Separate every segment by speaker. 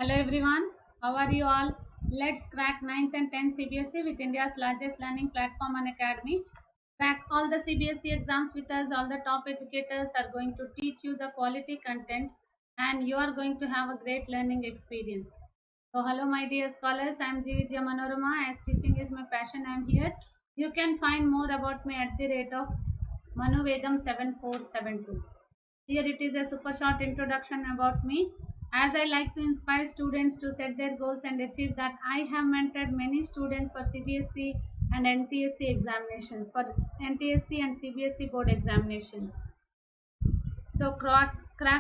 Speaker 1: Hello everyone, how are you all? Let's crack 9th and 10th CBSE with India's largest learning platform and academy. Crack all the CBSE exams with us. All the top educators are going to teach you the quality content and you are going to have a great learning experience. So hello my dear scholars, I am G. Vijaya Manorama. As teaching is my passion, I am here. You can find more about me at the rate of Manuvedam 7472. Here it is a super short introduction about me. As I like to inspire students to set their goals and achieve that, I have mentored many students for CBSE and NTSC examinations, for NTSC and CBSE board examinations. So crack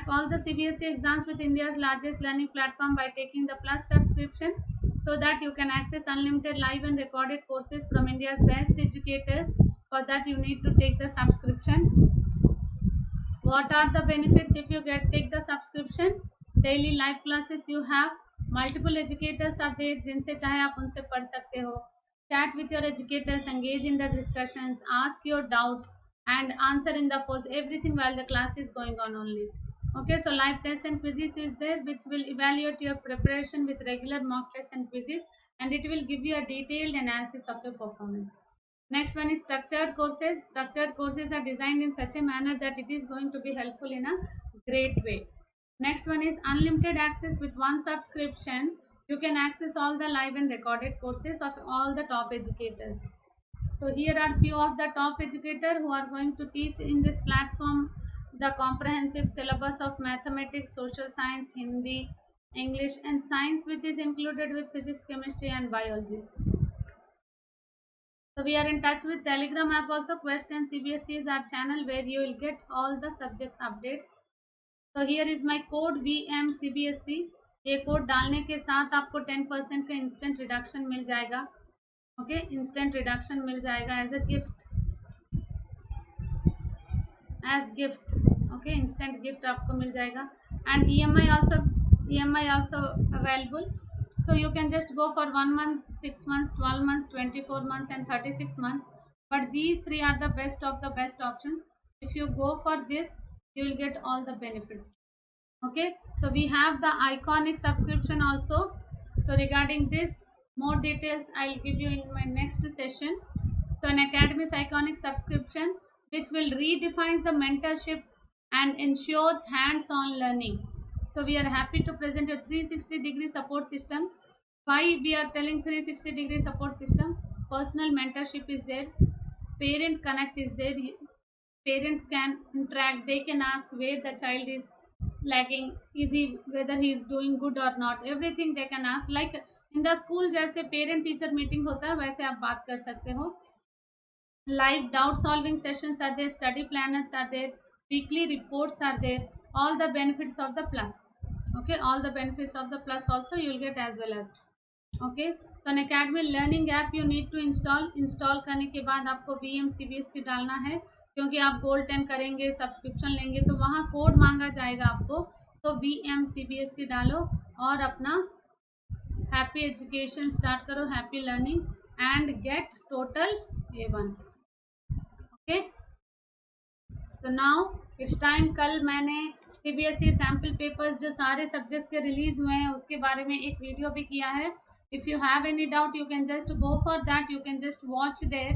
Speaker 1: all the CBSE exams with India's largest learning platform by taking the Plus subscription so that you can access unlimited live and recorded courses from India's best educators. For that you need to take the subscription. What are the benefits if you take the subscription? Daily live classes you have, multiple educators are there जिनसे चाहे आप उनसे पढ़ सकते हो. Chat with your educators, engage in the discussions, ask your doubts and answer in the polls, everything while the class is going on only. Okay, so live tests and quizzes is there which will evaluate your preparation with regular mock tests and quizzes, and it will give you a detailed analysis of your performance. Next one is structured courses. Structured courses are designed in such a manner that it is going to be helpful in a great way. Next one is unlimited access with one subscription. You can access all the live and recorded courses of all the top educators. So here are few of the top educators who are going to teach in this platform the comprehensive syllabus of mathematics, social science, Hindi, English and science, which is included with physics, chemistry and biology. So we are in touch with Telegram app also. Quest and CBSE is our channel where you will get all the subjects updates. So here is my code VMCBSE. ये code डालने के साथ आपको 10% का instant reduction मिल जाएगा. Okay, instant reduction मिल जाएगा as a gift, okay, instant gift आपको मिल जाएगा. And EMI also available. So you can just go for 1 month, 6 months, 12 months, 24 months and 36 months. But these three are the best of the best options. If you go for this, you will get all the benefits. Okay, so we have the iconic subscription also. So regarding this, more details I'll give you in my next session. So an academy's iconic subscription which will redefine the mentorship and ensures hands-on learning. So we are happy to present a 360-degree support system. Why we are telling 360-degree support system? Personal mentorship is there, parent connect is there. Parents can interact, they can ask where the child is lacking, is he, whether he is doing good or not, everything they can ask. Like in the school जैसे parent teacher meeting होता है वैसे आप बात कर सकते हो. Live doubt solving sessions are there, study planners are there, weekly reports are there, all the benefits of the plus. Okay, all the benefits of the plus also you will get as well as. Okay, so Unacademy learning app you need to install करने के बाद आपको VMCBSE डालना है, क्योंकि आप gold 10 करेंगे, subscription लेंगे तो वहाँ कोड मांगा जाएगा आपको. तो VMCBSE डालो और अपना हैप्पी एजुकेशन स्टार्ट करो, happy learning and get total A1. Okay, so now it's time. कल मैंने CBSE सैम्पल पेपर्स जो सारे सब्जेक्ट्स के रिलीज हुए हैं उसके बारे में एक वीडियो भी किया है. If you have any doubt, you can just go for that. You can just watch there.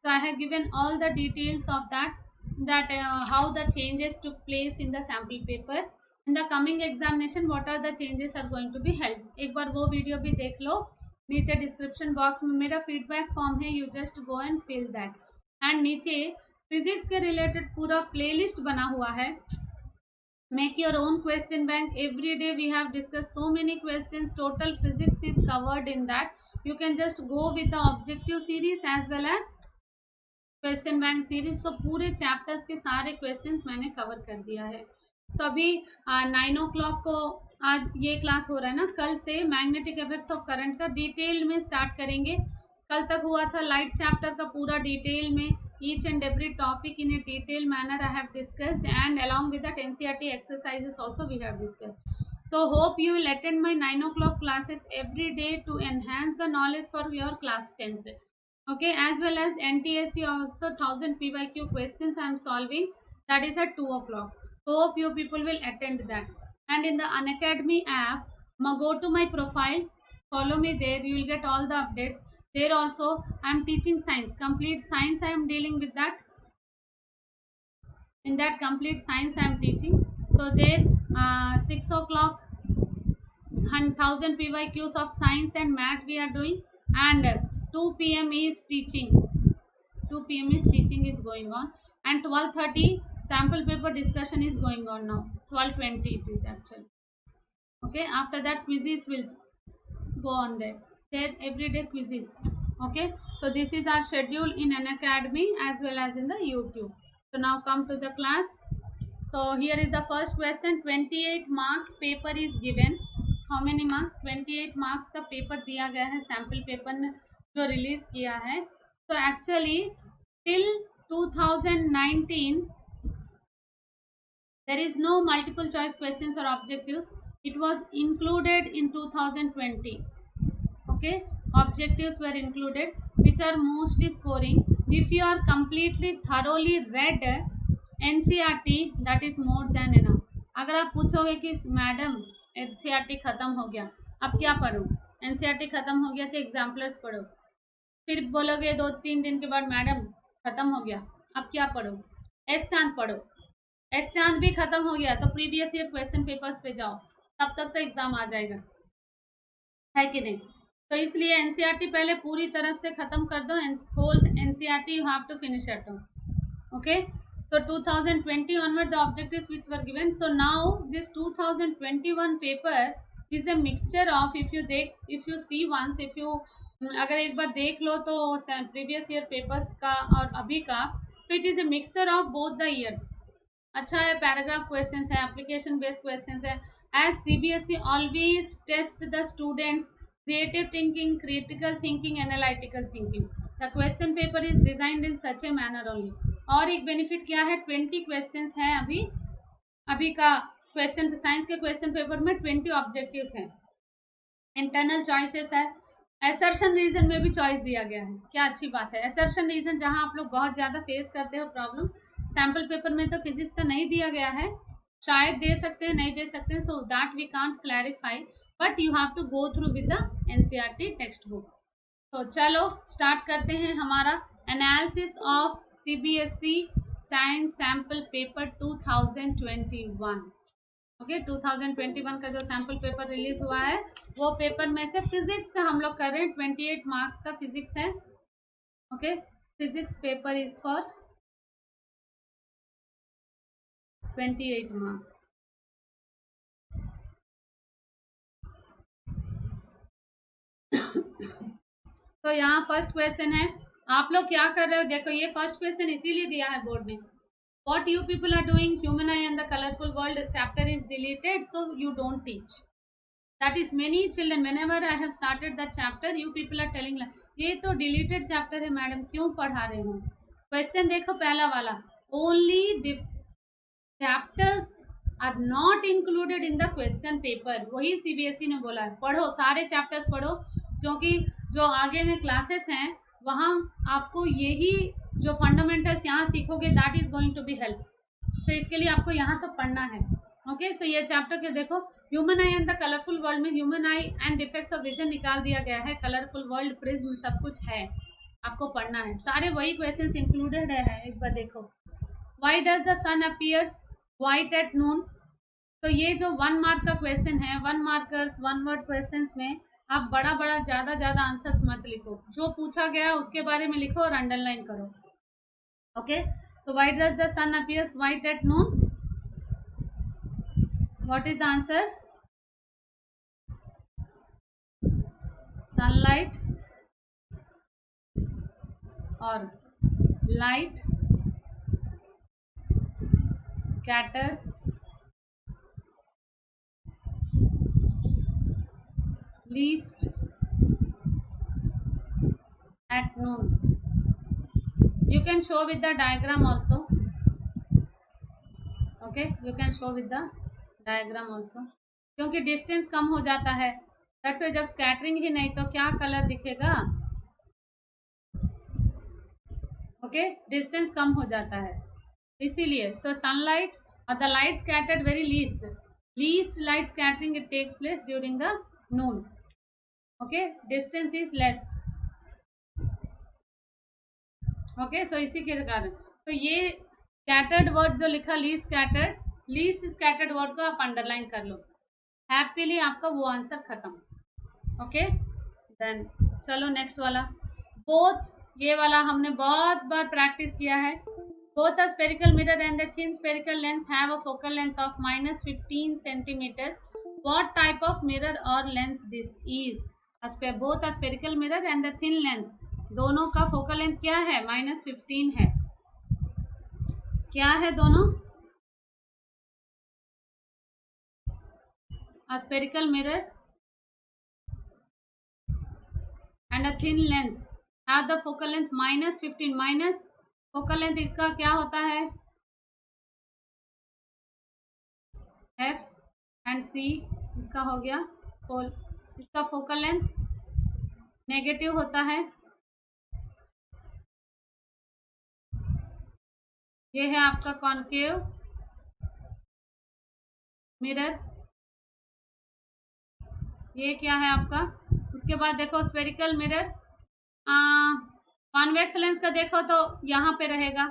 Speaker 1: So I have given all the details of that how the changes took place in the sample paper. In the coming examination, what are the changes are going to be held. एक बार वो video भी देख लो. नीचे description box में मेरा feedback form है, you just go and fill that. एंड नीचे फिजिक्स के रिलेटेड पूरा प्लेलिस्ट बना हुआ है. Make your own question bank. Every day we have discussed so many questions. Total physics is covered in that. You can just go with the objective series as well as question bank series. So पूरे chapters के सारे questions मैंने cover कर दिया है. सो अभी 9 o'clock को आज ये क्लास हो रहा है ना, कल से मैग्नेटिक इफेक्ट्स ऑफ करंट का डिटेल में स्टार्ट करेंगे. कल तक हुआ था लाइट चैप्टर का पूरा डिटेल में, each and every topic in a detailed manner I have discussed, and along with that NCERT exercises also we have discussed. So hope you will attend my 9 o'clock classes every day to enhance the knowledge for your class 10th. Okay, as well as NTSC also 1000 PYQ questions I am solving, that is at 2 o'clock. Hope you people will attend that. And in the Unacademy app Go to my profile, follow me there, you will get all the updates. There also I am teaching science, complete science I am dealing with that. In that complete science I am teaching. So there 6 o'clock 1000 PYQs of science and math we are doing, and 2 p.m. is teaching. 2 p.m. is teaching is going on, and 12:30 sample paper discussion is going on now. 12:20 it is actually. Okay, after that quizzes will go on there. There everyday quizzes. Okay, so this is our schedule in an academy as well as in the YouTube. So now come to the class. So here is the first question. 28 marks paper is given. How many marks? 28 marks का paper दिया गया है, sample paper जो release किया है. So actually till 2019 there is no multiple choice questions or objectives. It was included in 2020. Okay, objectives were included which are mostly scoring. If you are completely thoroughly read NCERT, that is more than enough. अगर आप पूछोगे कि madam NCERT खत्म हो गया, अब क्या पढ़ूं? NCERT खत्म हो गया तो एग्जाम्पलर्स पढ़ो. फिर बोलोगे 2-3 दिन के बाद मैडम खत्म हो गया, अब क्या पढ़ो? एस चांद पढ़ो. एस चांद भी खत्म हो गया तो प्रीवियस ईयर क्वेश्चन पेपर्स पे जाओ, तब तक तो एग्जाम आ जाएगा, है कि नहीं? तो इसलिए एनसीईआरटी पहले पूरी तरफ से खत्म कर दो. Whole NCERT you have to finish at home. Okay, so 2020 onward the objectives which were given. So now this 2021 paper is a mixture of, if you see once, if you अगर एक बार देख लो तो प्रीवियस ईयर पेपर्स का और अभी का, so it is a mixture of both the years. अच्छा है, पैराग्राफ क्वेश्चंस है, एप्लीकेशन बेस्ड क्वेश्चंस है. as CBSE always test the students creative thinking, critical thinking, analytical thinking. The question paper is designed in such a manner only. और एक benefit क्या है, 20 questions हैं अभी का क्वेश्चन, साइंस के क्वेश्चन पेपर में 20 ऑब्जेक्टिव्स हैं. इंटरनल चॉइसेस है. एसर्शन रीजन में भी चॉइस दिया गया है, क्या अच्छी बात है. एसर्शन रीजन जहां आप लोग बहुत ज़्यादा फेस करते हो प्रॉब्लम, सैम्पल पेपर में तो फिजिक्स का नहीं दिया गया है, शायद दे सकते हैं नहीं दे सकते हैं, so that we can't clarify, but you have to go through with the NCERT text book. तो चलो स्टार्ट करते हैं हमारा analysis of CBSE science sample paper 2021. ओके, 2021 का जो सैम्पल पेपर रिलीज हुआ है वो पेपर में से फिजिक्स का हम लोग कर रहे हैं. 28 मार्क्स का फिजिक्स है. Okay, physics paper is for 28 marks. तो यहाँ फर्स्ट क्वेश्चन है. आप लोग क्या कर रहे हो? देखो ये फर्स्ट क्वेश्चन इसीलिए दिया है बोर्ड ने. What you people are doing? Human eye and the colorful world chapter is deleted, so you don't teach. That is many children. Whenever I have started the chapter, you people are telling ये तो deleted chapter है madam, क्यों पढ़ा रहे हो? Question देखो पहला वाला, only chapters are not included in the question paper. वही CBSE ने बोला है, पढ़ो सारे चैप्टर्स पढ़ो, क्योंकि जो आगे में क्लासेस हैं वहाँ आपको यही जो फंडामेंटल्स यहाँ सीखोगे, that is going to be help. So इसके लिए आपको यहाँ तो पढ़ना है. ओके, सो ये चैप्टर के देखो, human eye and the colourful world में human eye and defects of vision निकाल दिया गया है, कलरफुल वर्ल्ड, प्रिज्म, सब कुछ है, आपको पढ़ना है. सारे वही क्वेश्चंस इंक्लूडेड है. एक बार देखो, why does the sun appears white at noon. तो ये जो 1 मार्क का क्वेश्चन है, 1 मार्कर्स 1 वर्ड क्वेश्चन में आप बड़ा ज़्यादा आंसर्स मत लिखो, जो पूछा गया उसके बारे में लिखो और अंडरलाइन करो. Okay, so why does the sun appears white at noon? What is the answer? Sunlight or light scatters least at noon. You can show with the diagram also. Okay, you can show with the diagram also. क्योंकि distance कम हो जाता है, that's why. जब scattering ही नहीं तो क्या colour दिखेगा? Okay, distance कम हो जाता है इसीलिए. सो सनलाइट और the light scattered very least. least light scattering it takes place during the noon. Okay, distance is less. Okay, so इसी के कारण so ये scattered word जो लिखा least scattered word को आप अंडरलाइन कर लो. हैप्पीली आपका वो आंसर खत्म. ओके, देन चलो नेक्स्ट वाला. बोथ, ये वाला हमने बहुत बार प्रैक्टिस किया है. Both a spherical mirror and the thin spherical lens have a focal length of -15 centimetres. What type of mirror और lens this is? Both a spherical mirror and the thin lens, दोनों का focal length क्या है? -15 है. क्या है दोनों? a spherical mirror and a thin lens have the focal length -15. Minus focal length इसका क्या होता है? F एंड C इसका हो गया इसका फोकल लेंथ नेगेटिव होता है. ये है आपका कॉन्केव मिरर. ये क्या है आपका? उसके बाद देखो स्फेरिकल मिरर, कॉन्वेक्स लेंस का देखो तो यहाँ पे रहेगा,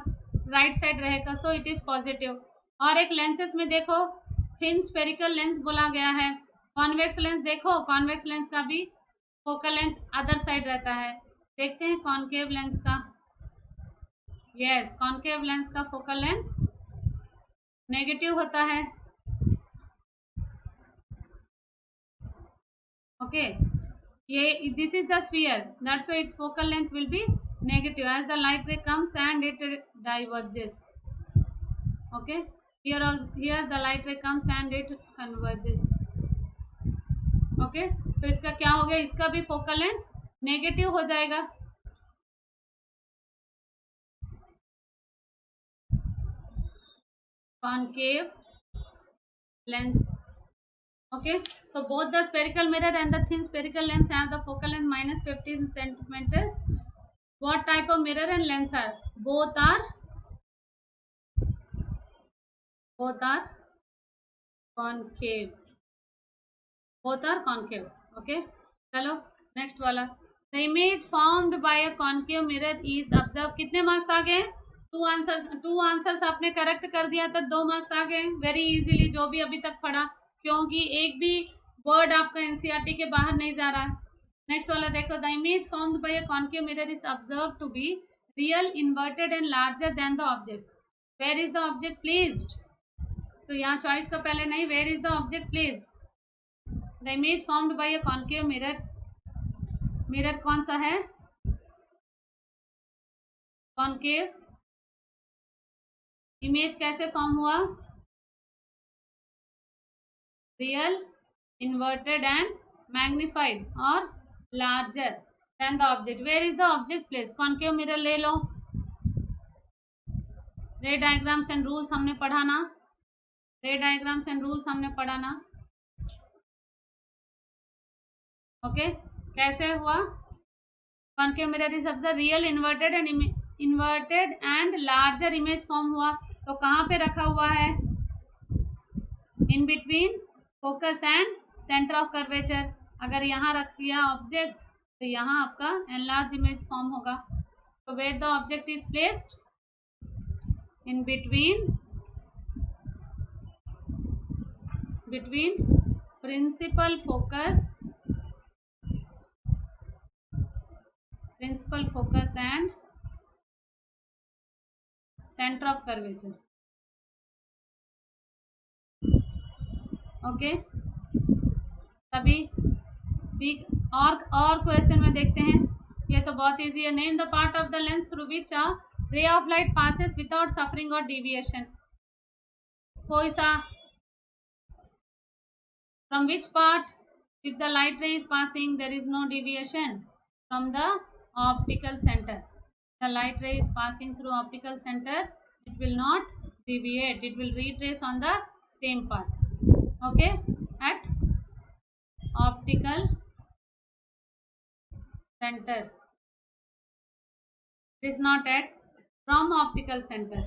Speaker 1: राइट साइड रहेगा, सो इट इज पॉजिटिव. और एक लेंसेस में देखो थिन स्फेरिकल लेंस बोला गया है. कॉन्वेक्स लेंस देखो, कॉन्वेक्स लेंस का भी फोकल लेंथ अदर साइड रहता है. देखते हैं कॉन्केव लेंस का. यस, कॉन्केव लेंस का फोकल लेंथ नेगेटिव होता है. ओके, ये this is the sphere, that's why its focal length will be negative as the light ray comes and it diverges. Okay, here the light ray comes and it converges. Okay, so इसका क्या हो गया? इसका भी focal length negative हो जाएगा. concave lens. Okay, so both the spherical mirror and the thin spherical lens have the focal length -15 centimeters. What type of mirror and lens are? Both are concave. Both are concave. Okay, चलो next वाला. The image formed by a concave mirror is observed. कितने marks आ गए? Two answers आपने correct कर दिया तो 2 marks आ गए very easily, जो भी अभी तक पढ़ा, क्योंकि एक भी वर्ड आपका एनसीईआरटी के बाहर नहीं जा रहा है. नेक्स्ट वाला देखो. The image formed by a concave mirror is observe to be real, inverted and larger than the object. Where is the object placed? So यहाँ चॉइस का पहले नहीं, where is the object placed? The image formed by a concave mirror, mirror कौन सा है? Concave. Image कैसे form हुआ? Real, inverted and magnified और larger than the object. Where is the object place? Concave mirror ले लो. रे diagrams and rules हमने पढ़ा ना? रे डायग्राम्स एंड रूल्स हमने पढ़ा ना? ओके, कैसे हुआ? Concave mirror is observe real, inverted and larger image form हुआ. तो कहाँ पे रखा हुआ है? In between focus and centre of curvature. अगर यहाँ रख दिया ऑब्जेक्ट तो यहाँ आपका एनलार्ज इमेज फॉर्म होगा. तो where the object is placed? In between principal focus and centre of curvature. Okay, तभी भी और क्वेश्चन में देखते हैं. ये तो बहुत इजी है. Name the part of the lens through which a ray of light passes without suffering और डिविएशन. कोई सा? From which part if the light ray is passing there is no deviation? From the optical centre. The light ray is passing through optical center, it will not deviate, it will retrace on the same path. Okay, at optical center, it is not at from optical center.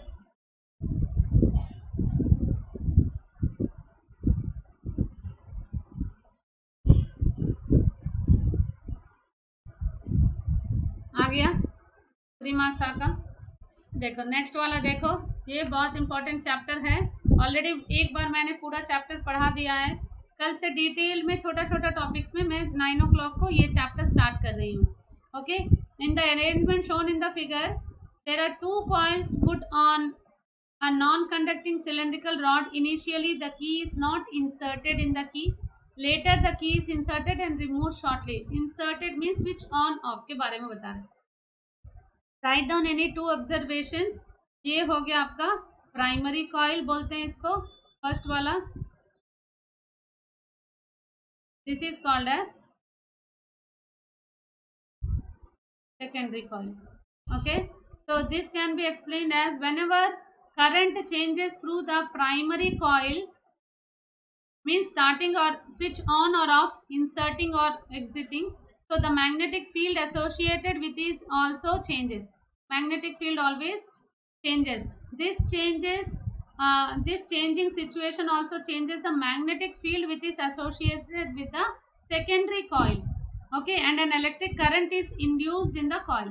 Speaker 1: 3 marks आपका। देखो next वाला, देखो ये बहुत important chapter है। Already एक बार मैंने पूरा चैप्टर पढ़ा दिया है। कल से डिटेल में छोटा छोटा टॉपिक्स में मैं 9 o'clock को ये चैप्टर स्टार्ट कर रही हूँ। Okay, in the arrangement shown in the figure there are 2 coils put on a non-conducting cylindrical rod. Initially the key is not inserted in the key. Later the key is inserted and removed shortly. Inserted means switch on off के बारे में बता रहे हैं। Right down any 2 observations. ये हो गया आपका प्राइमरी कॉइल बोलते हैं इसको, फर्स्ट वाला। This is called as secondary coil. Okay, so this can be explained as whenever current changes through the primary coil means starting or switch on or off, inserting or exiting, so the magnetic field associated with this also changes. Magnetic field always changes. This changing situation also changes the magnetic field which is associated with the secondary coil. Okay, and an electric current is induced in the coil.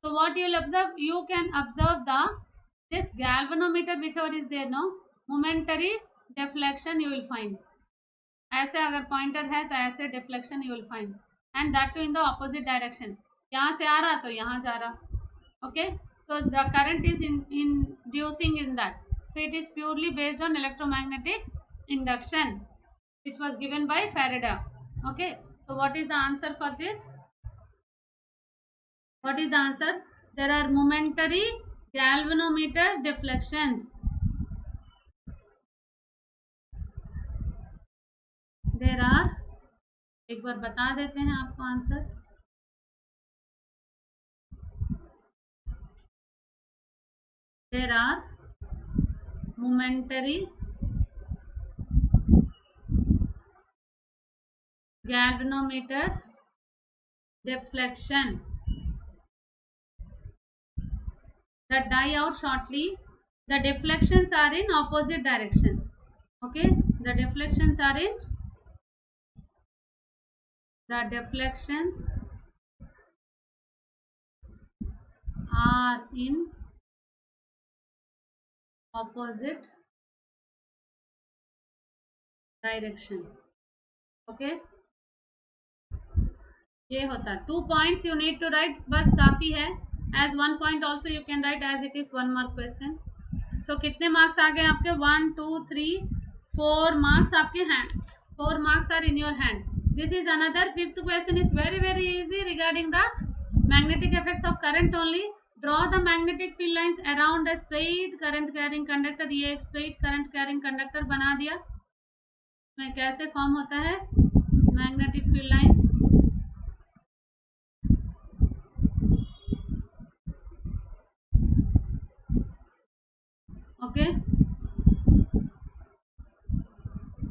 Speaker 1: So what you will observe, you can observe this galvanometer whichever is there, no, momentary deflection you will find. ऐसे अगर pointer है तो ऐसे deflection you will find, and that too in the opposite direction. यहाँ से आ रहा तो यहाँ जा रहा। Okay, so the current is inducing in that, so it is purely based on electromagnetic induction which was given by Faraday. Okay, so what is the answer for this? What is the answer? There are momentary galvanometer deflections. There are, एक बार बता देते हैं आपको answer. There are momentary galvanometer deflection that die out shortly. The deflections are in opposite direction. Okay, the deflections are in opposite direction. Okay, ये होता है। 2 points you need to write, बस काफी है। as 1 point also you can write as it is 1 mark question. so कितने marks आ गए आपके? 1 2 3 4 marks आपके hand, 4 marks are in your hand. This is another 5th question is very easy regarding the magnetic effects of current only. Draw the magnetic field lines around a straight current carrying conductor. ये एक straight current carrying conductor बना दिया। में कैसे form होता है magnetic field lines? Okay,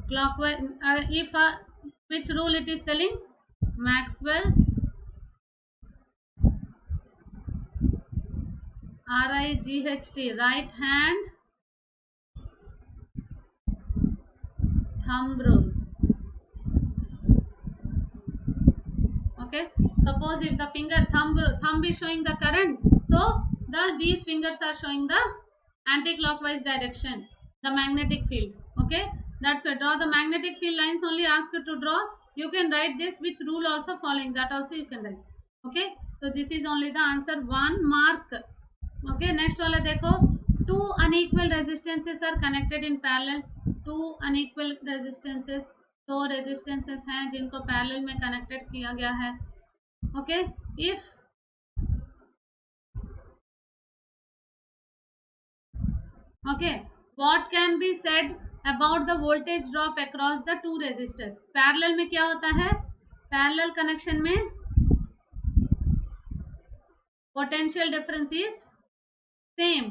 Speaker 1: clockwise. If which rule it is telling? Maxwell's RIGHT, right hand thumb rule. Okay, suppose if the thumb is showing the current, so these fingers are showing the anti-clockwise direction, the magnetic field. Okay, that's why draw the magnetic field lines only asked to draw. You can write this which rule also following, that also you can write. Okay, so this is only the answer, 1 mark. Okay, next वाला देखो, 2 unequal resistances are connected in parallel. 2 unequal resistances, 2 resistances हैं जिनको parallel में connected किया गया है. Okay, if okay, what can be said about the voltage drop across the 2 resistors? Parallel में क्या होता है? पैरेलल कनेक्शन में पोटेंशियल डिफरेंस इज सेम।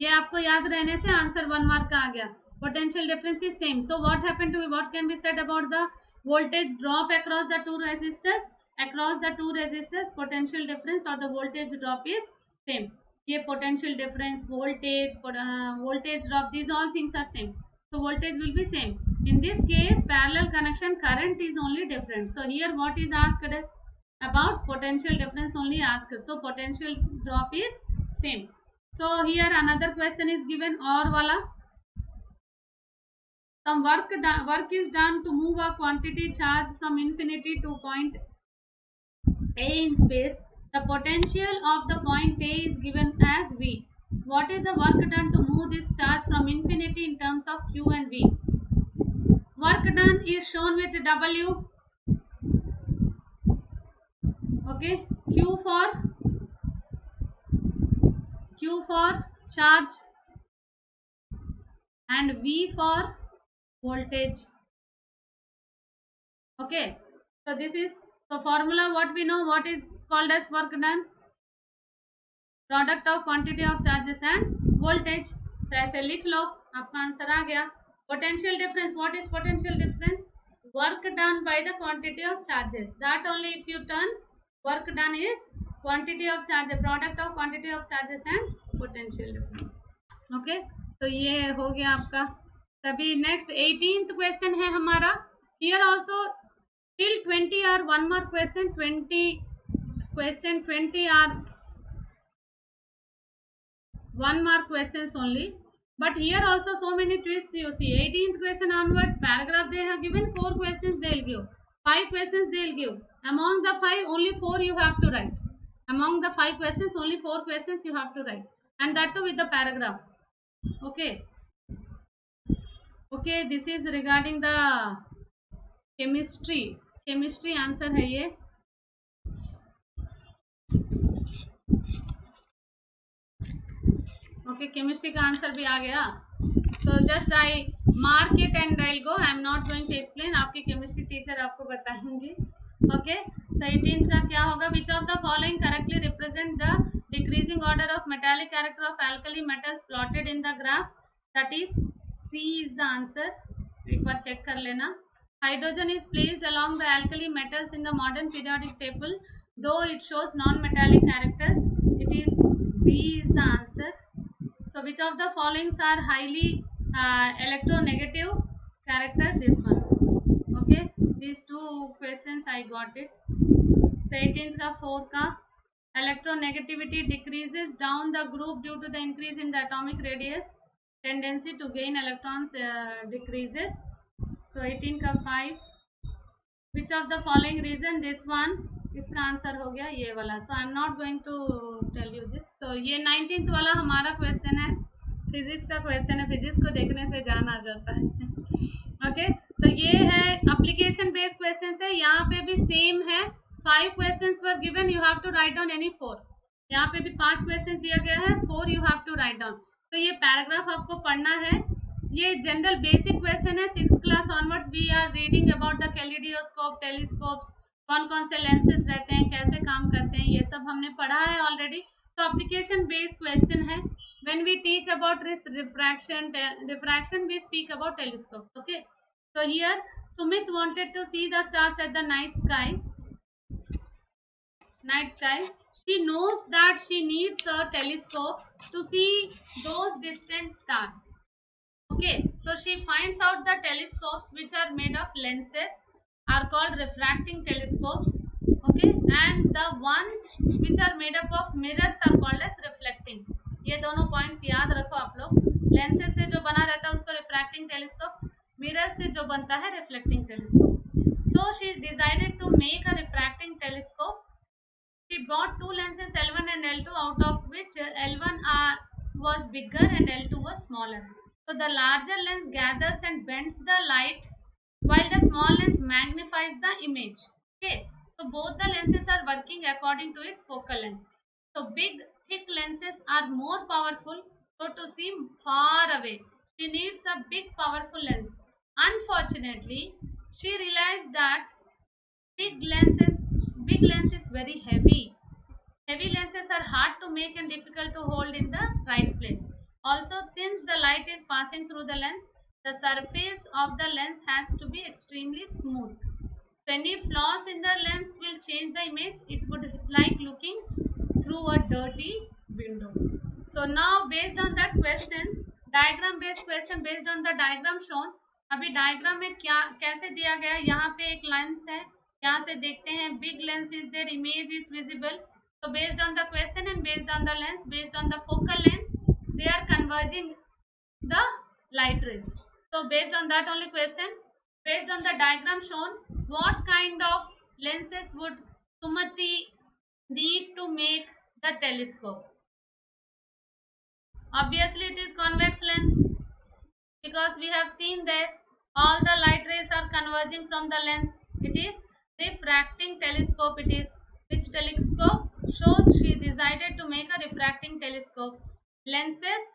Speaker 1: ये आपको याद रहने से आंसर 1 मार्क का आ गया। Potential difference is same. So what happened to what can be said about the voltage drop across the 2 resistors? Across the 2 resistors potential difference or the voltage drop is same. ये potential difference, voltage drop, these all things are same. So voltage will be same. In this case parallel connection current is only different. So here what is asked? about potential difference only asked. So potential drop is same. So here another question is given, or wala. Some work is done to move a quantity charge from infinity to point A in space. The potential of the point A is given as V. What is the work done to move this charge from infinity in terms of Q and V? Work done is shown with W. Okay, Q for charge and V for voltage. Okay, so this is, so formula what we know, what is called as work done, product of quantity of charges and voltage. So ऐसे लिख लो, आपका answer आ गया. Potential difference, what is potential difference? Work done by the quantity of charges, that only if you turn work done is quantity of charges, product of quantity of charges and potential difference. Okay, तो ये हो गया आपका. तभी next 18th question है हमारा. Here also till 20 are one more question, 20 are one mark questions only, but here also so many twists you see. 18th question onwards, paragraph they have given 4 questions, they'll give 5 questions, they'll give. Among the 5 only 4 you have to write. Among the 5 questions only 4 questions you have to write, and that too with the paragraph. Okay, okay, this is regarding the chemistry answer है ये. Okay, chemistry का answer भी आ गया. So just I mark it and I go. I am not going to explain, आपकी chemistry teacher आपको बताएंगे. Okay, so 18th का क्या होगा? Which of the following correctly represent the decreasing order of metallic character of alkali metals plotted in the graph? That is C is the answer. एक बार check कर लेना. Hydrogen is placed along the alkali metals in the modern periodic table, though it shows non-metallic characters. It is B is the answer. So which of the followings are highly electronegative character? This one. Okay, these 2 questions I got it. So 18th का 4 का electronegativity decreases down the group due to the increase in the atomic radius, tendency to gain electrons decreases. So 18 का 5. Which of the following reason? This one. इसका answer हो गया ये वाला. So I am not going to tell you this. So ये 19th वाला हमारा question है, फिजिक्स का क्वेश्चन है. फिजिक्स को देखने से जान आ जाता है. ओके, सो ये है एप्लीकेशन बेस्ड क्वेश्चन है. यहाँ पे भी सेम है. 5 questions were given, you have to write down any 4. यहाँ पे भी 5 क्वेश्चन दिया गया है, 4 you have to write down. So ये पैराग्राफ आपको पढ़ना है. ये जनरल बेसिक क्वेश्चन है. 6th class onwards we are reading about the kaleidoscope, telescopes, कौन कौन से लेंसेज रहते हैं, कैसे काम करते हैं, ये सब हमने पढ़ा है already. So application based question है. When we teach about refraction we speak about telescopes. Okay, so here Sumit wanted to see the stars at the night sky. She knows that she needs a telescope to see those distant stars. Okay, so she finds out the telescopes which are made of lenses are called refracting telescopes. Okay, and the ones which are made up of mirrors are called as reflecting. ये दोनों points याद रखो आप लोग. Lenses से जो बना रहता है उसको रिफ्रैक्टिंग टेलीस्कोप, मिरर से जो बनता है reflecting telescope. So she decided to make a refracting telescope. She brought 2 lenses L1 and L2, out of which L1 was bigger and L2 was smaller. So the larger lens gathers and bends the light, while the small lens magnifies the image. Okay, so both the lenses are working according to its focal length. So big thick lenses are more powerful, so to see far away she needs a big powerful lens. Unfortunately, she realized that big lens is very heavy. Heavy lenses are hard to make and difficult to hold in the right place. Also, since the light is passing through the lens, the surface of the lens has to be extremely smooth. So any flaws in the lens will change the image. It would like looking through a dirty window. So now based on that questions, diagram based question, based on the diagram shown. अभी diagram में क्या कैसे दिया गया है? यहाँ पे एक लेंस है, यहाँ से देखते हैं, big lens is there, image is visible. So based on the question and based on the lens, based on the focal length, they are converging the light rays. So based on that only question, based on the diagram shown, what kind of lenses would Sumati need to make the telescope? Obviously it is convex lens, because we have seen that all the light rays are converging from the lens. It is refracting telescope. It is which telescope? Shows she decided to make a refracting telescope. Lenses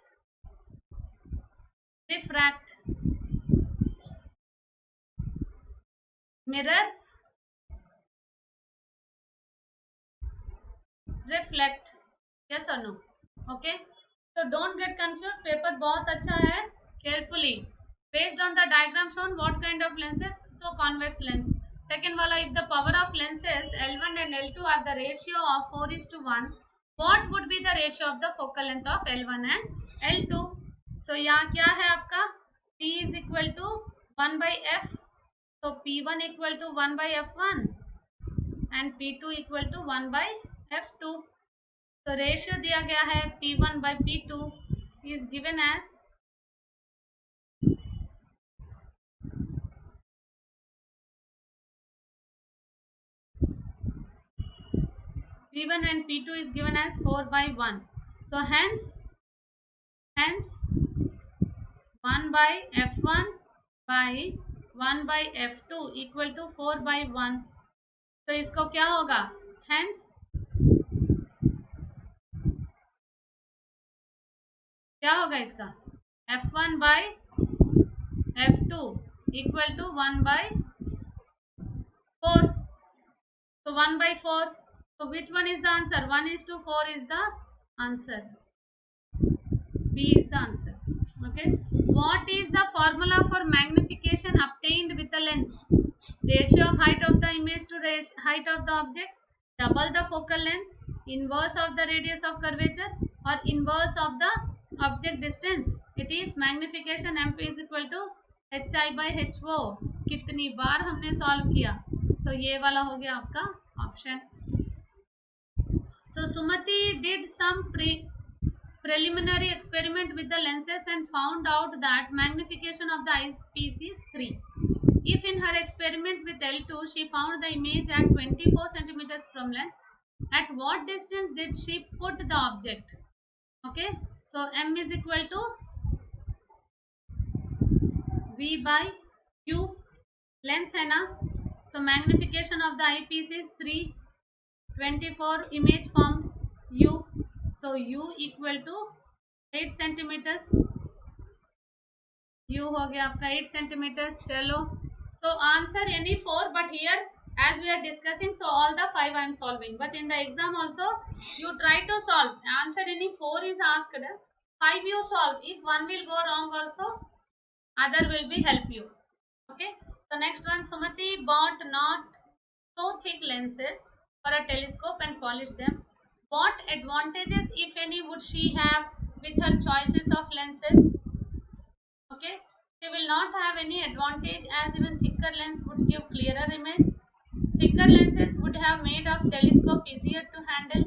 Speaker 1: refract, mirrors reflect. Yes or no? Okay, so don't get confused. Paper बहुत अच्छा है. Carefully, based on the diagram shown, what kind of lenses? So convex lens. Second wala, if the power of lenses L1 and L2 are the ratio of 4:1, what would be the ratio of the focal length of L1 and L2? So यहाँ क्या है आपका? P is equal to 1 by F. So P1 equal to 1 by F1 and P2 equal to 1 by F2. तो ratio दिया गया है P1 by P2 is given as P1 and P2 is given as 4 by 1. So hence 1 by F1 by 1 by F2 equal to 4 by 1. तो इसको क्या होगा? Hence क्या होगा इसका? F1 by F2 equal to 1 by 4. So 1 by 4. So which one is the answer? 1:4 is the answer. B is the answer. Okay. What is the formula for magnification obtained with the lens? Ratio of height of the image to height of the object, double the focal length, inverse of the radius of curvature, or inverse of the object distance. It is magnification MP is equal to HI by HO. कितनी बार हमने solve किया? So ये वाला हो गया आपका option. So Sumati did some preliminary experiment with the lenses and found out that magnification of the eyepiece is 3. If in her experiment with L2 she found the image at 24 centimeters from length, at what distance did she put the object? Okay, so M is equal to V by Q. Lens है ना, so magnification of the eyepiece is 3, 24 image from U, so U equal to 8 centimeters. U हो गया आपका 8 centimeters. चलो, so answer any 4, but here as we are discussing, so all the 5 I am solving, but in the exam also you try to solve. Answer any 4 is asked, 5 you solve. If one will go wrong also, other will be help you. Okay, so next one, Sumati bought not so thick lenses for a telescope and polished them. What advantages, if any, would she have with her choices of lenses? Okay, she will not have any advantage, as even thicker lens would give clearer image. Thicker lenses would have made of telescope easier to handle.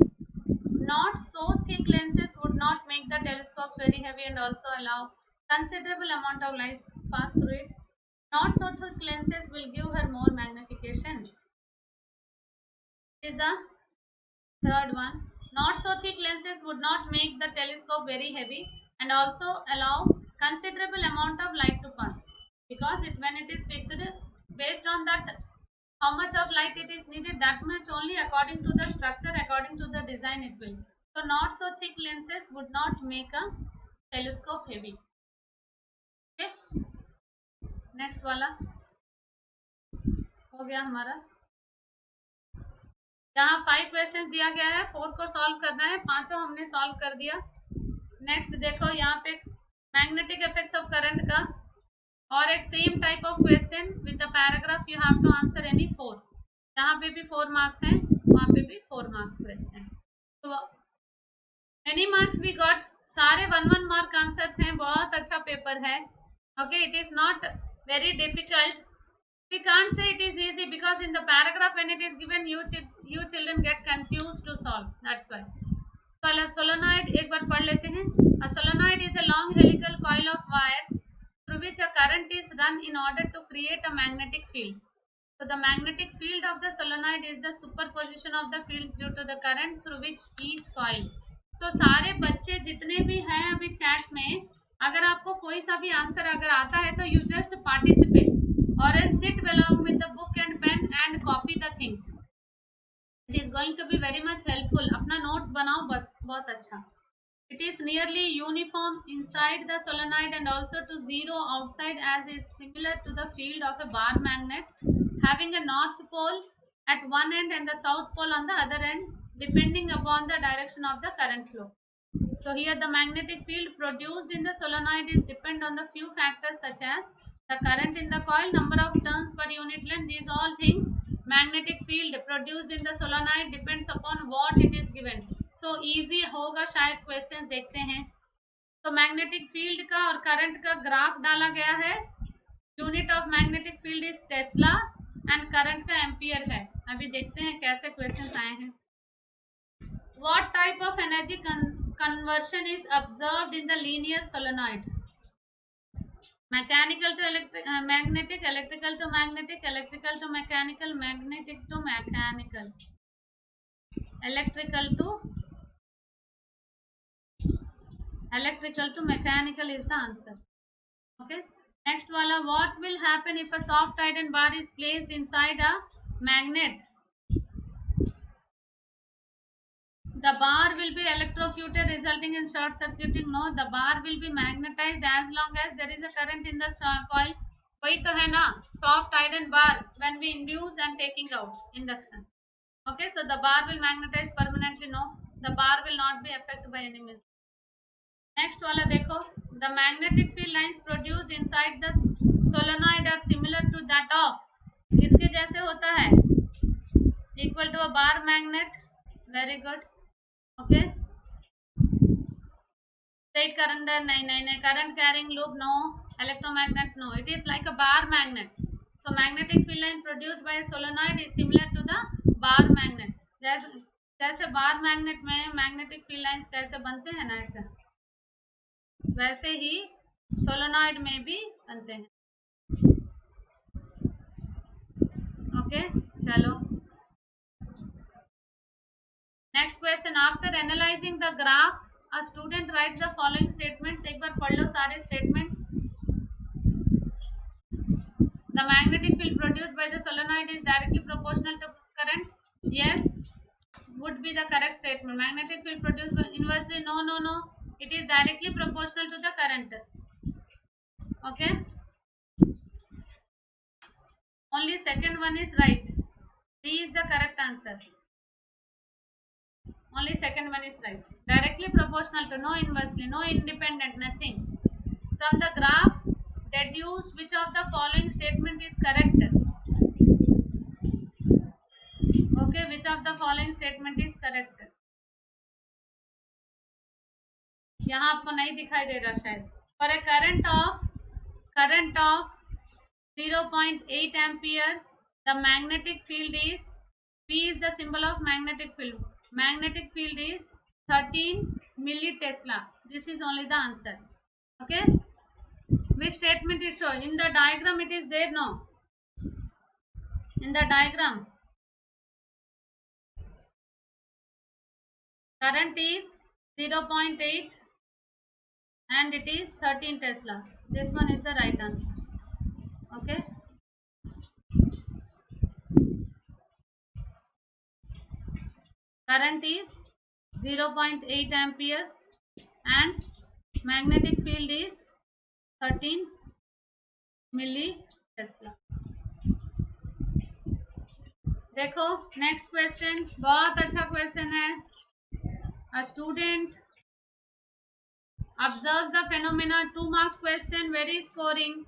Speaker 1: Not so thick lenses would not make the telescope very heavy and also allow considerable amount of light pass through it. Not so thick lenses will give her more magnification. Is the third one. Not so thick lenses would not make the telescope very heavy and also allow considerable amount of light to pass, because when it is fixed based on that how much of light it is needed, that much only according to the structure, according to the design it will. So not so thick lenses would not make a telescope heavy. Okay, next वाला हो गया हमारा. यहाँ 5 question दिया गया है, 4 को solve करना है, 5 हमने सॉल्व कर दिया. नेक्स्ट देखो, यहाँ पे मैग्नेटिक इफेक्ट्स ऑफ करंट का और एक same type of question with the paragraph. You have to answer any 4. यहाँ पे भी 4 मार्क्स हैं, वहाँ पे भी 4 मार्क्स क्वेश्चन. तो एनी मार्क्स वी गॉट, सारे 1-1 मार्क आंसर्स हैं. बहुत अच्छा पेपर है. Okay, it is not very difficult. We can't say it is easy because in the paragraph when it is given, you children get confused to solve. That's why. So a solenoid एक बार पढ़ लेते हैं. A solenoid is a long helical coil of wire through which a current is run in order to create a magnetic field. So the magnetic field of the solenoid is the superposition of the fields due to the current through which each coil. So सारे बच्चे जितने भी हैं अभी chat में, अगर आपको कोई सा भी आंसर अगर आता है तो you just participate or else sit along with the book and pen and copy the things. It is going to be very much helpful. अपना notes बनाओ बहुत अच्छा. It is nearly uniform inside the solenoid and also to zero outside, as is similar to the field of a bar magnet, having a north pole at one end and the south pole on the other end, depending upon the direction of the current flow. So here the magnetic field produced in the solenoid is depend on the few factors such as the current in the coil, number of turns per unit length, these all things. Magnetic field produced in the solenoid depends upon what it is given. So easy होगा शायद question देखते हैं. तो magnetic field का और current का graph डाला गया है. Unit of magnetic field is Tesla and current का एम्पियर है. अभी देखते हैं कैसे क्वेश्चंस आए हैं. What type of energy conversion is observed in the linear solenoid? Mechanical to magnetic, electrical to magnetic, electrical to mechanical, magnetic to mechanical, electrical to mechanical is the answer. Okay. Next wala, what will happen if a soft iron bar is placed inside a magnet? The bar will be electrocuted resulting in short circuiting. No, the bar will be magnetized as long as there is a current in the coil. वही तो है ना, soft iron bar when we induce and taking out induction. Okay, so the bar will magnetize permanently. No, the bar will not be affected by any means. Next वाला देखो, the magnetic field lines produced inside the solenoid are similar to that of. किसके जैसे होता है? Equal to a bar magnet. Very good. Okay. Straight current, नहीं, current carrying loop, no. Electromagnet, no. It is like a bar magnet. So magnetic field line produced by a solenoid is similar to the bar magnet. जैसे bar magnet में magnetic field lines कैसे बनते हैं ना, ऐसे वैसे ही solenoid में भी बनते हैं. Okay, चलो. Next question. After analyzing the graph, a student writes the following statements. एक बार पढ़ लो सारे statements. The magnetic field produced by the solenoid is directly proportional to current. Yes, would be the correct statement. Magnetic field produced by inversely. No. It is directly proportional to the current. Okay. Only second one is right. D is the correct answer. Only second one is right. Directly proportional to, no inversely, no independent, nothing. From the graph, deduce which of the following statement is correct. Okay, which of the following statement is correct? यहाँ आपको नहीं दिखाई दे रहा शायद. For a current of 0.8 amperes, the magnetic field is, P is the symbol of magnetic field. Magnetic field is 13 millitesla. This is only the answer. Okay. Which statement is shown in the diagram? It is there, no? In the diagram, current is 0.8 and it is 13 Tesla. This one is the right answer. Okay. Current is 0.8 amperes and magnetic field is 13 millitesla. देखो next question, बहुत अच्छा question है. A student observes the phenomena. 2 marks question, very scoring.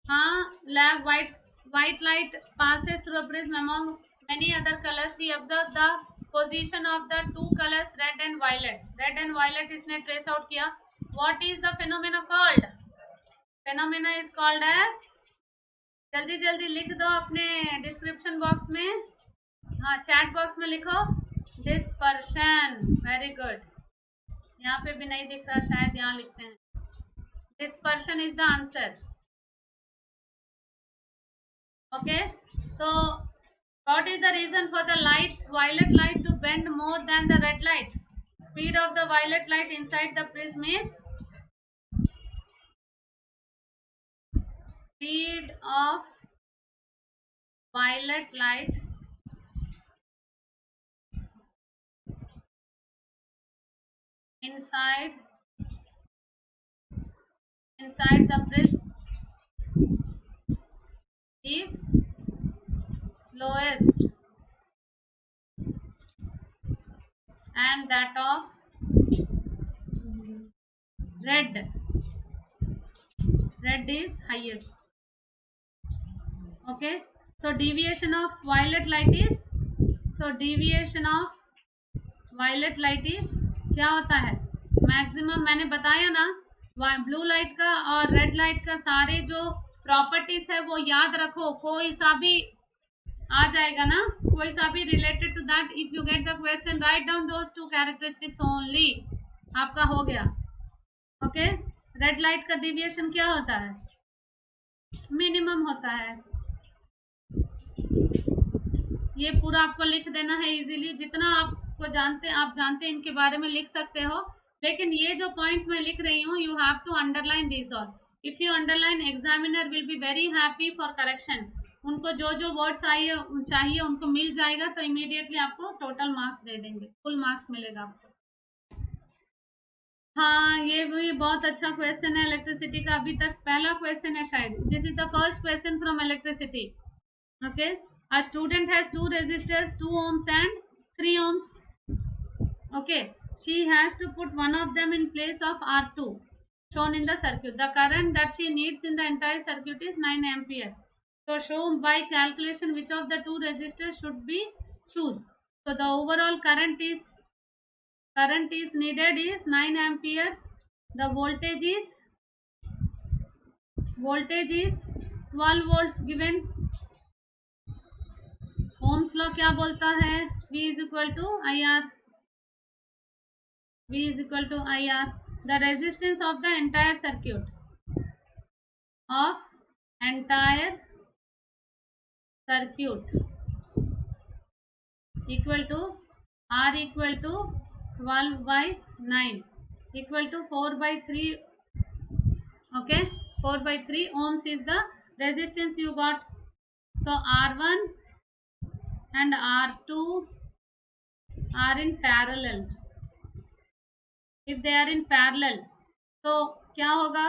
Speaker 1: हाँ, lab white light passes through a prism among many other colors. He observed the position of the 2 colors red and violet. Red and violet इसने trace out किया. What is the phenomena called? Phenomena is called as जल्दी जल्दी लिख दो अपने description box में, हाँ chat box में लिखो डिस्पर्शन। Very good. यहाँ पे भी नहीं दिख रहा, शायद यहाँ लिखते हैं। Dispersion is the answer. Okay, so what is the reason for the violet light to bend more than the red light? Speed of the violet light inside the prism is speed of violet light inside the prism is slowest and that of red is highest. Okay, so deviation of violet light is, क्या होता है maximum. मैंने बताया ना, blue light का और red light का सारे जो प्रॉपर्टीज है वो याद रखो, कोई सा भी आ जाएगा ना, कोई सा भी related to that. If you get the question write down those two characteristics only, आपका हो गया। ओके, रेड लाइट का डिविएशन क्या होता है? मिनिमम होता है। ये पूरा आपको लिख देना है इजीली, जितना आपको जानते आप जानते इनके बारे में लिख सकते हो, लेकिन ये जो पॉइंट्स मैं लिख रही हूँ you have to underline this all. If you underline, examiner will be very happy for correction. उनको जो जो वर्ड्स चाहिए उनको मिल जाएगा, तो इमीडिएटली आपको टोटल मार्क्स दे देंगे, फुल मार्क्स मिलेगा आपको। हाँ, ये भी बहुत अच्छा क्वेश्चन है इलेक्ट्रिसिटी का, अभी तक पहला क्वेश्चन है शायद। This is the first question from electricity. Okay, a student has two resistors, 2 ohms and 3 ohms. Okay, she has to put one of them in place of R2 shown in the circuit. The current that she needs in the entire circuit is 9 ampere. So show by calculation which of the two resistors should be choose. So the overall current is needed is 9 amperes. The voltage is 12 volts given. Ohm's law क्या बोलता है? V is equal to IR. The resistance of the entire circuit equal to R equal to 12 by 9 equal to 4 by 3. Okay, 4 by 3 ohms is the resistance you got. So R1 and R2 are in parallel. If they are in parallel, तो क्या होगा?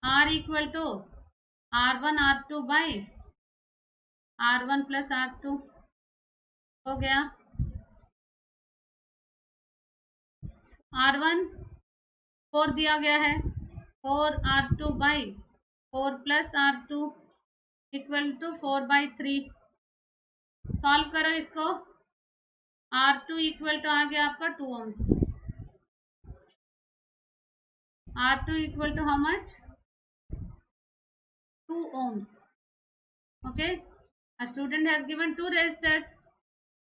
Speaker 1: R equal to R1 R2 by R1 plus R2 हो गया। R1 4 दिया गया है, 4 R2 by 4 plus R2 equal to 4 by 3। Solve करो इसको। R2 इक्वल टू आ गया आपका 2 ohms. R2 equal to how much? 2 ohms. Okay, a student has given 2 resistors.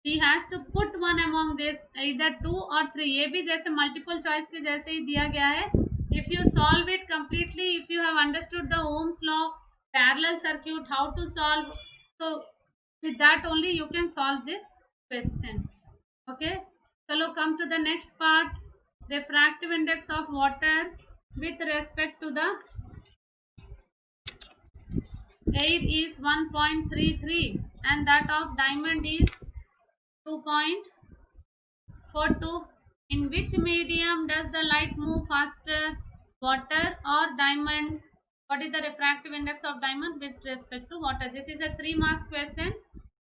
Speaker 1: She has to put one among this, either 2 or 3. ये भी जैसे multiple choice के जैसे ही दिया गया है। If you solve it completely, if you have understood the Ohm's law, parallel circuit, how to solve, so with that only you can solve this question. Okay, chalo come to the next part. Refractive index of water with respect to the air is 1.33 and that of diamond is 2.42. In which medium does the light move faster, water or diamond? What is the refractive index of diamond with respect to water? This is a 3 marks question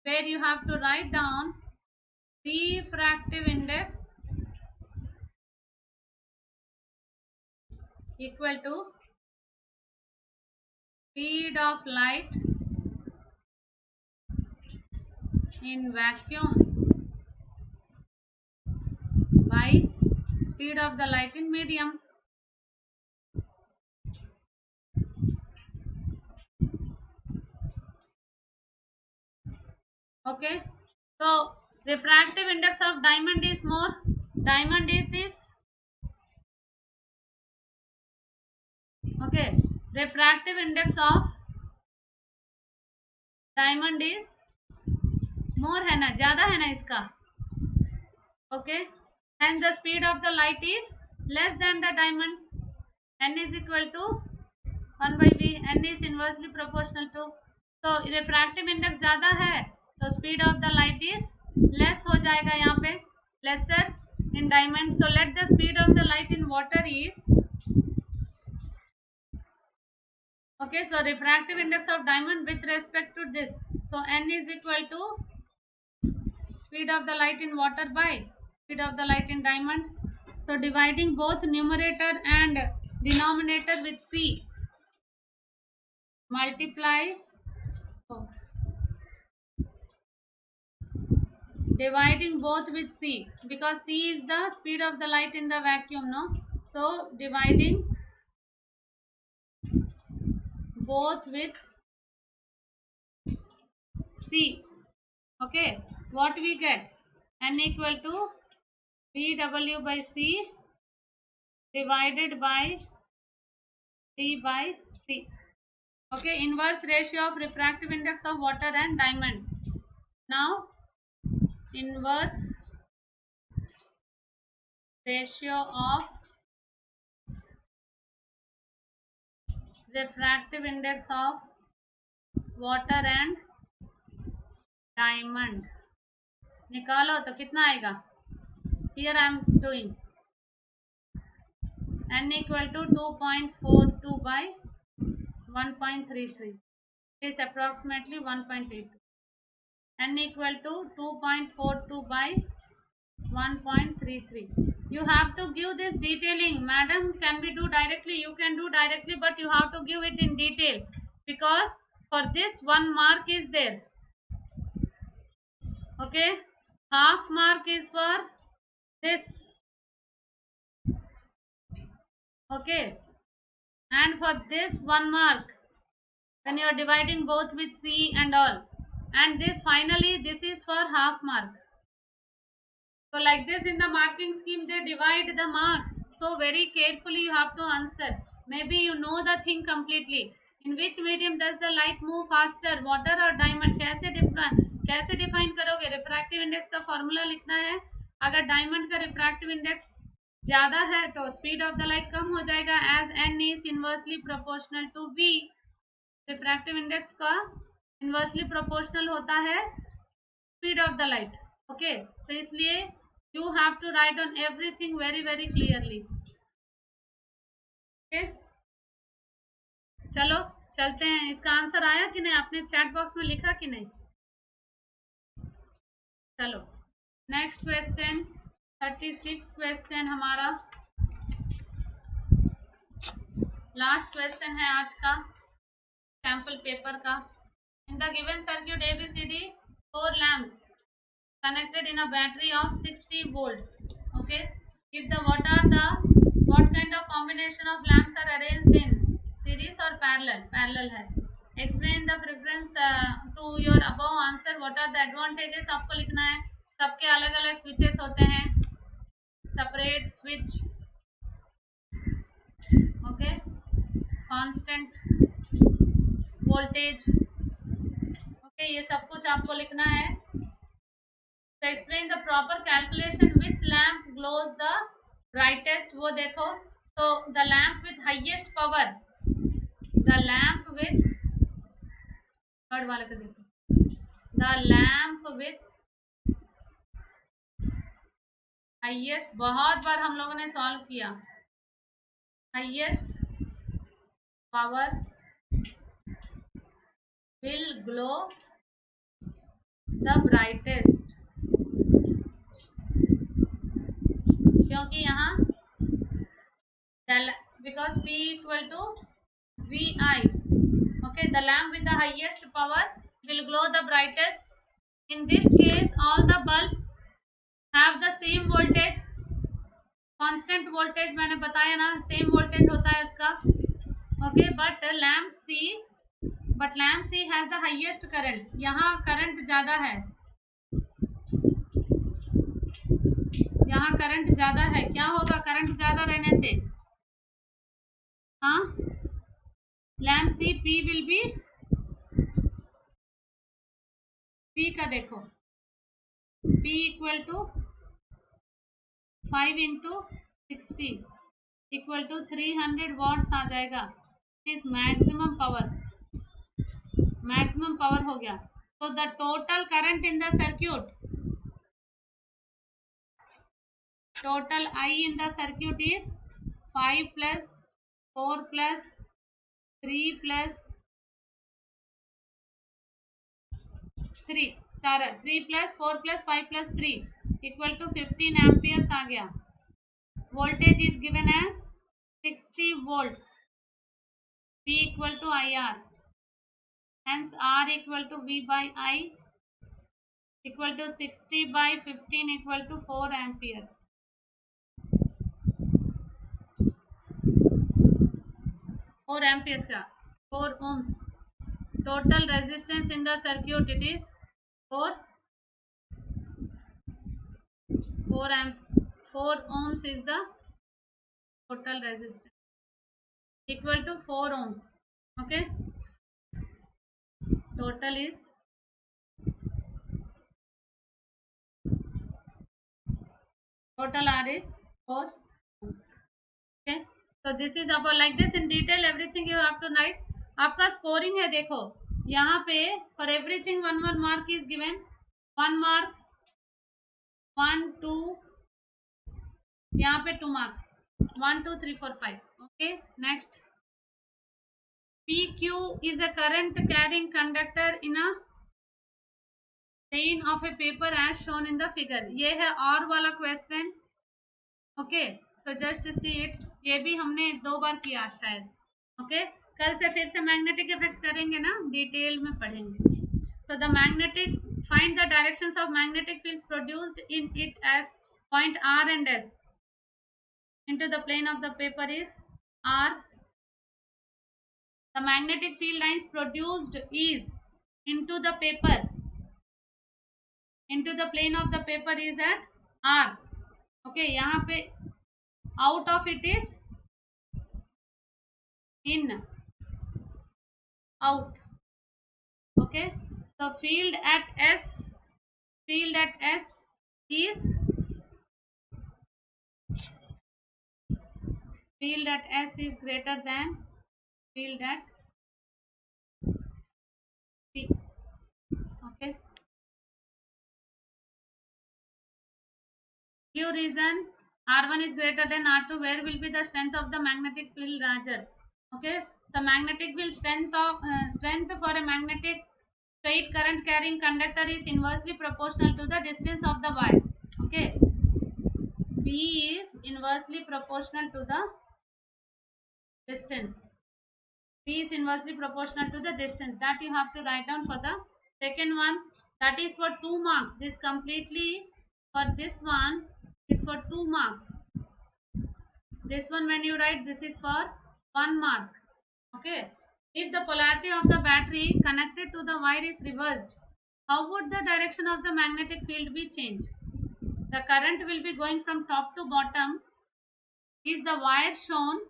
Speaker 1: where you have to write down refractive index equal to speed of light in vacuum by speed of the light in medium. Okay, so refractive index of diamond is more. Diamond it is okay. Refractive index of diamond is more है ना, ज्यादा है ना इसका. Okay, and the speed of the light is less than the diamond. N is equal to 1 by v. N is inversely proportional to, so refractive index ज़्यादा है तो speed of the light is less हो जाएगा यहाँ पे, lesser in diamond. So let the speed of the light in water is okay. So refractive index of diamond with respect to this, so N is equal to speed of the light in water by speed of the light in diamond. So dividing both numerator and denominator with C, multiply dividing both with C, because C is the speed of the light in the vacuum, no? So dividing both with C, okay, what we get? N equal to PW by C divided by D by C. Okay, inverse ratio of refractive index of water and diamond. Now inverse ratio of refractive index of water and diamond निकालो तो कितना आएगा. Here I am doing N equal to 2.42 by 1.33 is approximately 1.82. N equal to 2.42 by 1.33. You have to give this detailing. Madam, can we do directly? You can do directly, but you have to give it in detail, because for this 1 mark is there. Okay, half mark is for this. Okay, and for this 1 mark when you are dividing both with C and all, and this finally this is for half mark. So like this in the marking scheme they divide the marks, so very carefully you have to answer. Maybe you know the thing completely. In which medium does the light move faster, water or diamond? कैसे define करोगे? Refractive index का formula लिखना है. अगर diamond का refractive index ज्यादा है तो स्पीड ऑफ द लाइट कम हो जाएगा, as n is inversely proportional to v. Refractive index का इनवर्सली प्रोपोर्शनल होता है speed of the light. Okay, so इसलिए you have to write on everything very very clearly. Okay, चलो चलते हैं. इसका आंसर आया कि नहीं? आपने चैट बॉक्स में लिखा कि नहीं? चलो नेक्स्ट क्वेश्चन 36 क्वेश्चन हमारा लास्ट क्वेश्चन है आज का सैंपल पेपर का. In the given circuit ABCD 4 lamps connected in a battery of 60 volts. Okay, if the what kind of combination of lamps are arranged in series or parallel है. Explain the preference to your above answer. What are the advantages? आपको लिखना है. सबके अलग अलग switches होते हैं, separate switch. Okay, constant voltage. Okay, ये सब कुछ आपको लिखना है. So explain the proper calculation which lamp glows the brightest. वो देखो, so the lamp with highest power, the lamp with third वाले को देखो, the lamp with highest, बहुत बार हम लोगों ने सॉल्व किया. highest power will glow the brightest. क्योंकि यहाँ because P equal to VI. Okay, the lamp with the highest power will glow the brightest. In this case all the bulbs have the same voltage. constant voltage मैंने बताया ना, same voltage होता है इसका. Okay, but lamp C has the highest current. यहाँ current ज़्यादा है, यहाँ करंट ज्यादा है, क्या होगा करंट ज्यादा रहने से? हाँ, lamp C P will be, P का देखो, P equal to 5 into 60 equal to 300 watts आ जाएगा। इस मैक्सिमम पावर हो गया। So the total current in the circuit, total I in the circuit is 5 plus 4 plus 3 plus 3 3 plus 4 plus 5 plus 3 equal to 15 amperes आ गया। Voltage is given as 60 volts, P equal to IR, hence R equal to V by I equal to 60 by 15 equal to 4 amperes। 4 amperes का 4 ohms। Total resistance in the circuit it is 4 ohms is the total resistance equal to 4 ohms। Okay, total is total R is 4 ohms। Okay, so this is about like this in detail everything you have to write। आपका scoring है, देखो यहाँ पे for everything 1 mark is given, 1 mark 1 2, यहाँ पे 2 marks 1 2 3 4 5। Okay, next, PQ is a current carrying conductor in a plane of a paper as shown in the figure। ये है और वाला question. Okay, so just see it, ये भी हमने 2 बार किया शायद। ओके, कल से फिर से मैग्नेटिक इफेक्ट्स करेंगे ना, डिटेल में पढ़ेंगे। So the magnetic, find the directions of magnetic fields produced in it as point R and S into the plane of the paper is R। The magnetic field lines produced is into the paper, into the plane of the paper is at R। Okay, यहाँ पे out of it is in, out। Okay, so field at S is, field at S is greater than field at P। Okay, give reason R1 is greater than R2, where will be the strength of the magnetic field larger? Okay, so magnetic field strength for a magnetic straight current carrying conductor is inversely proportional to the distance of the wire। Okay, B is inversely proportional to the distance, P is inversely proportional to the distance, that you have to write down for the second one, that is for 2 marks। This completely for this one is for 2 marks, this one when you write this is for 1 mark। Okay, if the polarity of the battery connected to the wire is reversed, how would the direction of the magnetic field be changed? The current will be going from top to bottom, is the wire shown,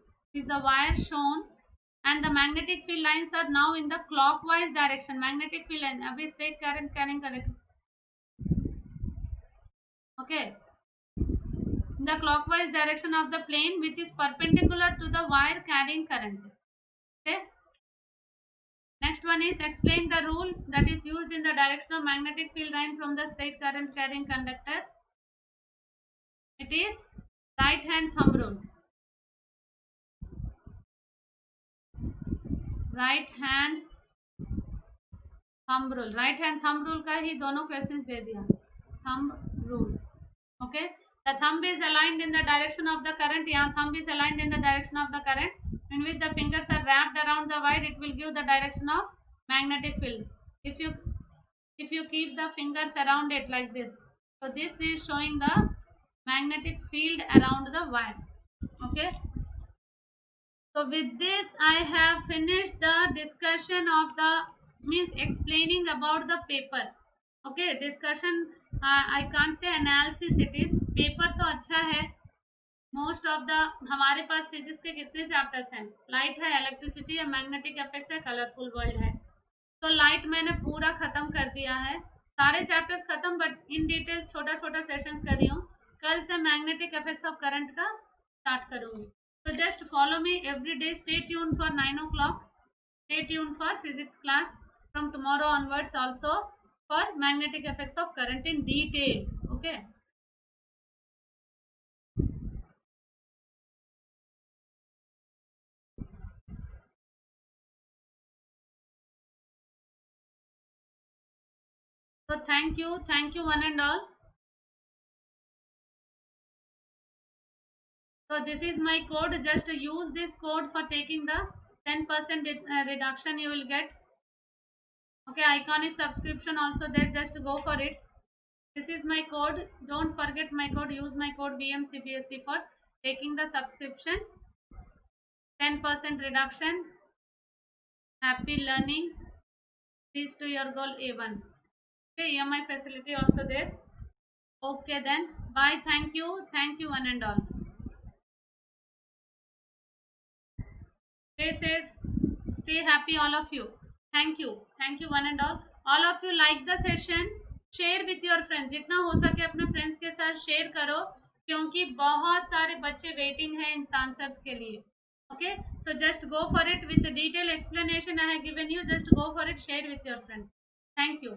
Speaker 1: and the magnetic field lines are now in the clockwise direction। Magnetic field line अभी straight current carrying current, okay, in the clockwise direction of the plane which is perpendicular to the wire carrying current। Okay, next one is explain the rule that is used in the direction of magnetic field line from the straight current carrying conductor। It is right hand thumb rule, right hand thumb rule, right hand thumb rule का ही दोनों questions दे दिया, thumb rule। Okay, the thumb is aligned in the direction of the current, यहाँ thumb is aligned in the direction of the current in which the fingers are wrapped around the wire, it will give the direction of magnetic field। If you keep the fingers around it like this, so this is showing the magnetic field around the wire। Okay, so with this I have finished the discussion of the, means explaining about the paper। Okay, discussion, I can't say analysis, it is paper तो अच्छा है। Most of the हमारे पास physics के कितने chapters हैं? Light है, electricity है, magnetic effects है, कलरफुल वर्ल्ड है। तो लाइट मैंने पूरा खत्म कर दिया है, सारे चैप्टर्स खत्म, बट इन डिटेल छोटा छोटा सेशंस कर रही हूँ। कल से मैग्नेटिक इफेक्ट्स ऑफ करंट का स्टार्ट करूंगी। तो just follow me every day, stay tune for 9 o'clock, stay tuned for physics class from tomorrow onwards also for magnetic effects of current in detail. Okay. So thank you one and all. So this is my code, just use this code for taking the 10% reduction you will get. Okay, iconic subscription also there, just go for it. This is my code, don't forget my code, use my code BMCPSC for taking the subscription. 10% reduction, happy learning, reach to your goal A1. Okay, EMI facility also there. Okay then, bye, thank you one and all. Stay safe, stay happy all of you. Thank you one and all of you like the session, share with your friends, जितना हो सके अपने friends के साथ share करो, क्योंकि बहुत सारे बच्चे वेटिंग है इन आंसर्स के लिए. Okay, so just go for it with the detailed explanation I have given you, just go for it, share with your friends. Thank you.